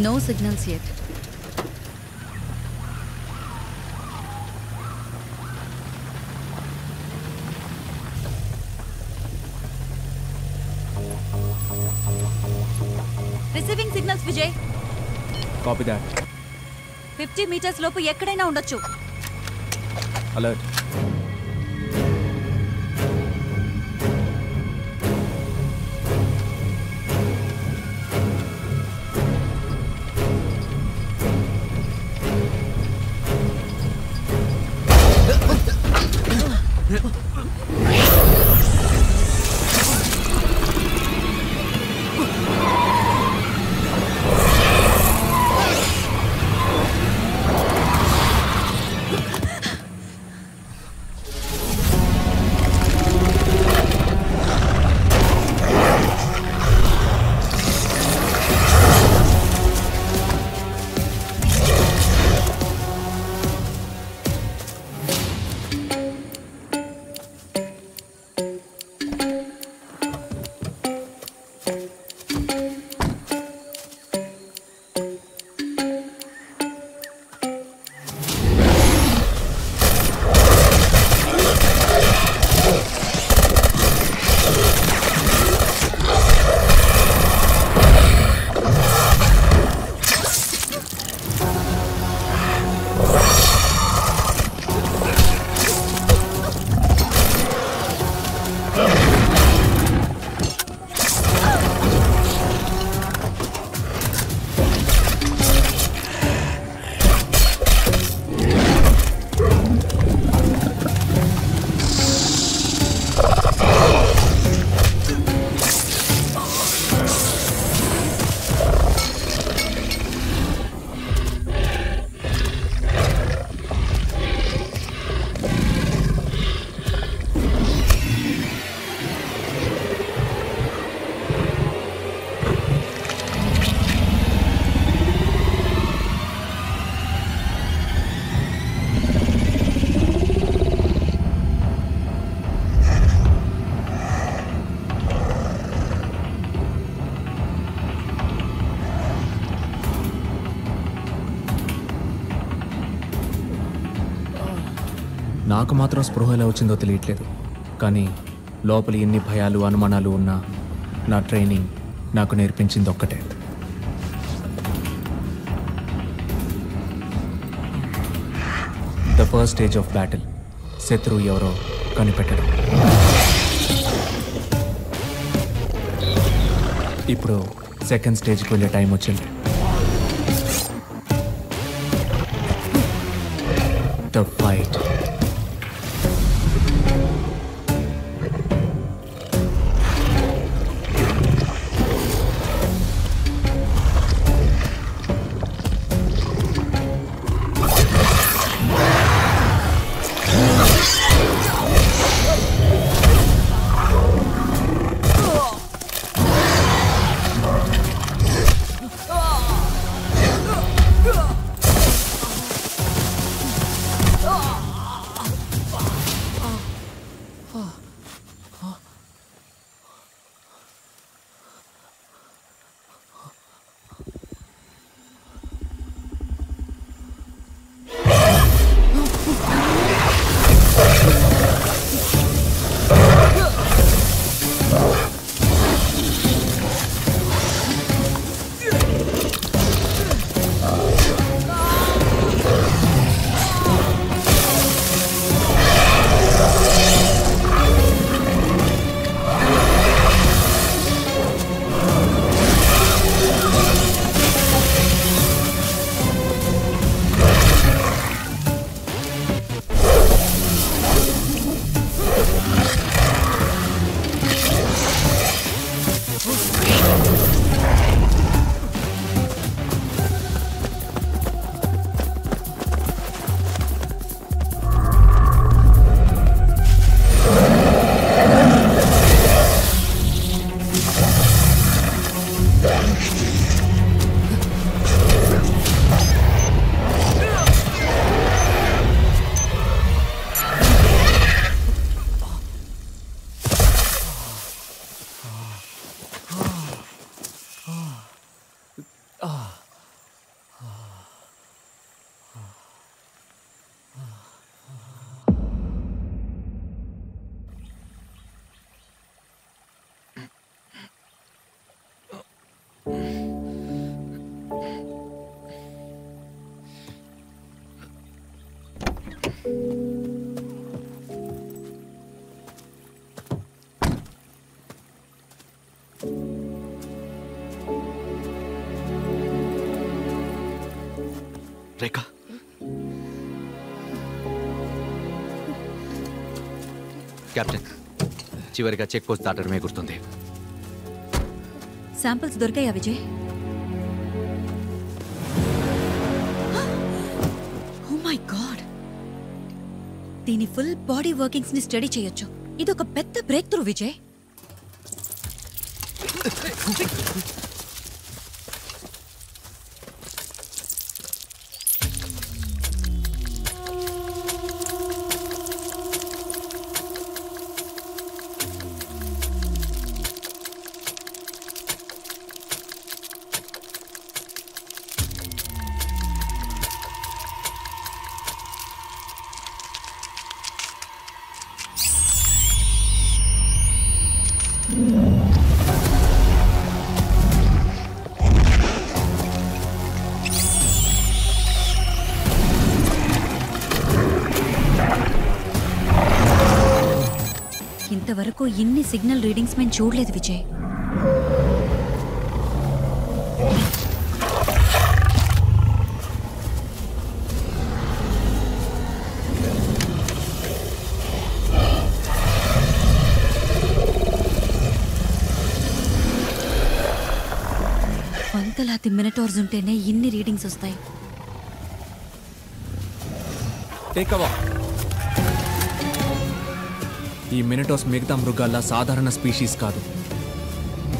No signals yet. Receiving signals, Vijay. Copy that. 50 meters లోపు ఎక్కడైనా ఉండొచ్చు. Alert. నాకు మాత్రం స్పృహ ఎలా వచ్చిందో తెలియట్లేదు. కానీ లోపల ఎన్ని భయాలు అనుమానాలు ఉన్నా నా ట్రైనింగ్ నాకు నేర్పించింది ఒక్కటే. The first stage of battle, శత్రువు ఎవరో కనిపెట్టడం. ఇప్పుడు సెకండ్ స్టేజ్కి వెళ్ళే టైం వచ్చింది. The fight. రేఖ, కెప్టెన్, చివరిగా చెక్ పోస్ట్ దాటడమే గుర్తుంది. శాంపిల్స్ దొరికాయా విజయ్? ఓ మై గాడ్, దీని ఫుల్ బాడీ వర్కింగ్స్ ని స్టడీ చేయొచ్చు. ఇది ఒక పెద్ద బ్రేక్ త్రూ విజయ్. ఇంతవరకు ఇన్ని సిగ్నల్ రీడింగ్స్ మేము చూడలేదు విజయ్. వందలాది మినిటార్స్ ఉంటేనే ఇన్ని రీడింగ్స్ వస్తాయి. ఈ మినిటాస్ మిగతా మృగాల్లా సాధారణ స్పీషీస్ కాదు.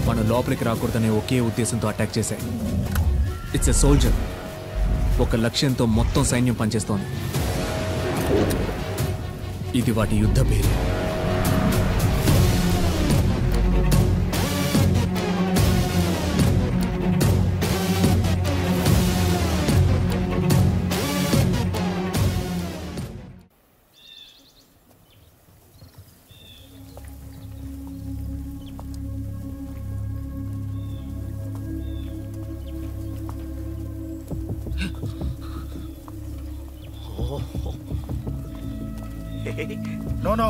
మనం లోపలికి రాకూడదనే ఒకే ఉద్దేశంతో అటాక్ చేశాయి. It's a soldier. ఒక లక్ష్యంతో మొత్తం సైన్యం పనిచేస్తోంది. ఇది వాటి యుద్ధ పేరు. No.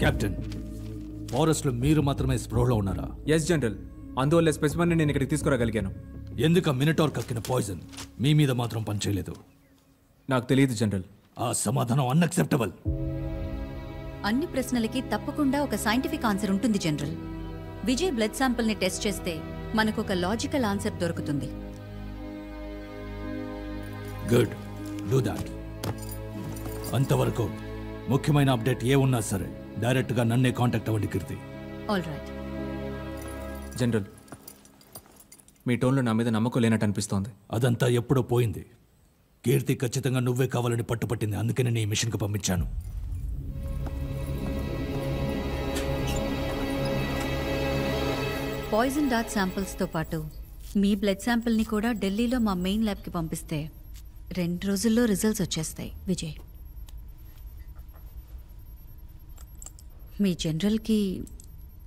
కెప్టెన్, ఫారెస్ట్లో మీరు మాత్రమే స్ప్రోలో ఉన్నారా? ఎస్ జనరల్, అందువల్ల స్పెసిమన్ నేను ఇక్కడికి తీసుకురాగలిగాను. ఎందుకు మినటార్ కక్కిన పాయిజన్ మీ మీద మాత్రం పనిచేయలేదు? నాకు తెలియదు జనరల్. ఆ సమాధానం అన్అక్సెప్టబుల్. అన్ని ప్రశ్నలకి తప్పకుండా ఒక సైంటిఫిక్ ఆన్సర్ ఉంటుంది జనరల్. విజయ్ బ్లడ్ శాంపిల్ ని టెస్ట్ చేస్తే మనకు ఒక లాజికల్ ఆన్సర్ దొరుకుతుంది. Good, do that. అంతవరకు ముఖ్యమైన అప్డేట్ ఏ ఉన్నా సరే డైరెక్ట్గా నన్నే కాంటాక్ట్ అవ్వండి కీర్తి. ఆల్ రైట్ జనరల్, మీ టోన్లో నా మీద నమ్మకం లేనట్టు అనిపిస్తోంది. అదంతా ఎప్పుడో పోయింది. కీర్తి ఖచ్చితంగా నువ్వే కావాలని పట్టుపట్టింది. అందుకని నీ మిషన్కి పంపించాను. పాయిజన్ డార్ట్ శాంపిల్స్తో పాటు మీ బ్లడ్ శాంపిల్ని కూడా ఢిల్లీలో మా మెయిన్ ల్యాబ్కి పంపిస్తే 2 రోజుల్లో రిజల్ట్స్ వచ్చేస్తాయి విజయ్. మీ జనరల్కి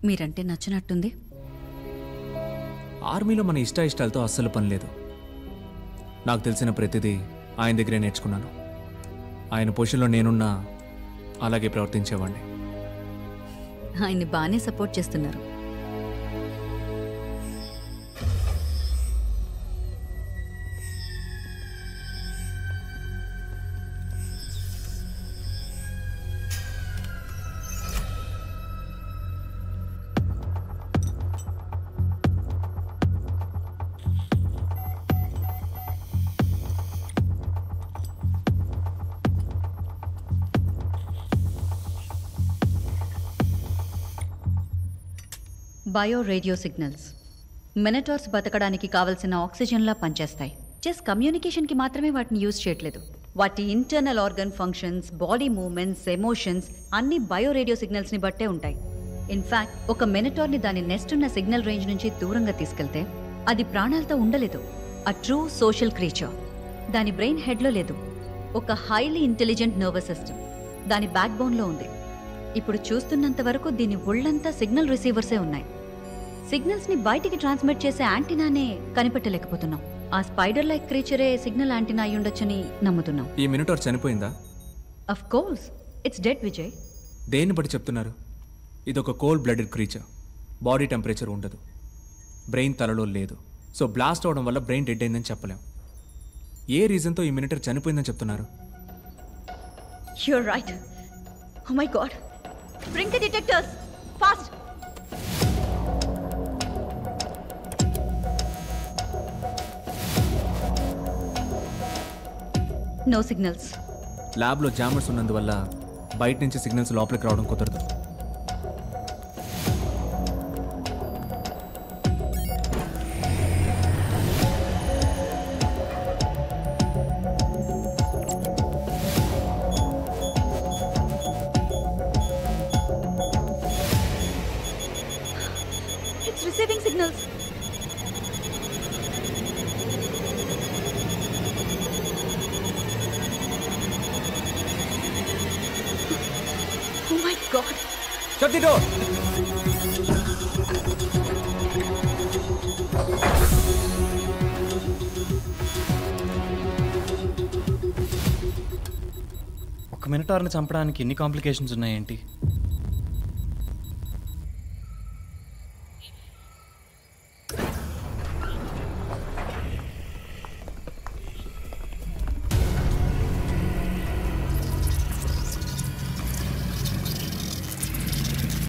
మీరంటే నచ్చినట్టుంది. ఆర్మీలో మన ఇష్టాయిష్టాలతో అస్సలు పని లేదు. నాకు తెలిసిన ప్రతిదీ ఆయన దగ్గరే నేర్చుకున్నాను. ఆయన పొజిషన్లో నేనున్నా అలాగే ప్రవర్తించేవాడిని. ఆయన్ని బాగానే సపోర్ట్ చేస్తున్నారు. బయో రేడియో సిగ్నల్స్ మినటార్స్ బతకడానికి కావలసిన ఆక్సిజన్లా పనిచేస్తాయి. జస్ట్ కమ్యూనికేషన్కి మాత్రమే వాటిని యూజ్ చేయట్లేదు. వాటి internal organ functions, body movements, emotions అన్నీ బయో రేడియో సిగ్నల్స్ని బట్టే ఉంటాయి. ఇన్ఫ్యాక్ట్ ఒక మినటార్ని దాని నెస్ట్ ఉన్న సిగ్నల్ రేంజ్ నుంచి దూరంగా తీసుకెళ్తే అది ప్రాణాలతో ఉండలేదు. A true social creature. దాని బ్రెయిన్ హెడ్లో లేదు. ఒక హైలీ ఇంటెలిజెంట్ నర్వస్ సిస్టమ్ దాని బ్యాక్ బోన్లో ఉంది. ఇప్పుడు చూస్తున్నంత వరకు దీని ఒళ్ళంతా సిగ్నల్ రిసీవర్సే ఉన్నాయి. సిగ్నల్స్ని బయటికి ట్రాన్స్మిట్ చేసే యాంటీనానే కనిపెట్టలేకపోతున్నాం. ఆ స్పైడర్ లైక్ క్రీచరే సిగ్నల్ యాంటీనా అయి ఉండొచ్చని నమ్ముతున్నాం. ఈ మినిటార్ చనిపోయిందా? Of course it's dead Vijay. దేన్ని బట్టి చెప్తున్నారు? ఇదొక cold blooded creature. Body temperature ఉండదు, బ్రెయిన్ తలలో లేదు. సో బ్లాస్ట్ అవడం వల్ల బ్రెయిన్ డెడ్ అయిందని చెప్పలేం. ఏ రీజన్తో ఈ మినిటర్ చనిపోయిందని చెప్తున్నారు? You're right. Oh my god. Bring the detectors. Fast. No signals. ల్యాబ్లో జామర్స్ ఉన్నందువల్ల బయట నుంచి సిగ్నల్స్ లోపలికి రావడం కుదరదు. It's receiving signals. Oh my god. Shut the door. ఒక మినిటార్ని చంపడానికి ఎన్ని కాంప్లికేషన్స్ ఉన్నాయేంటి?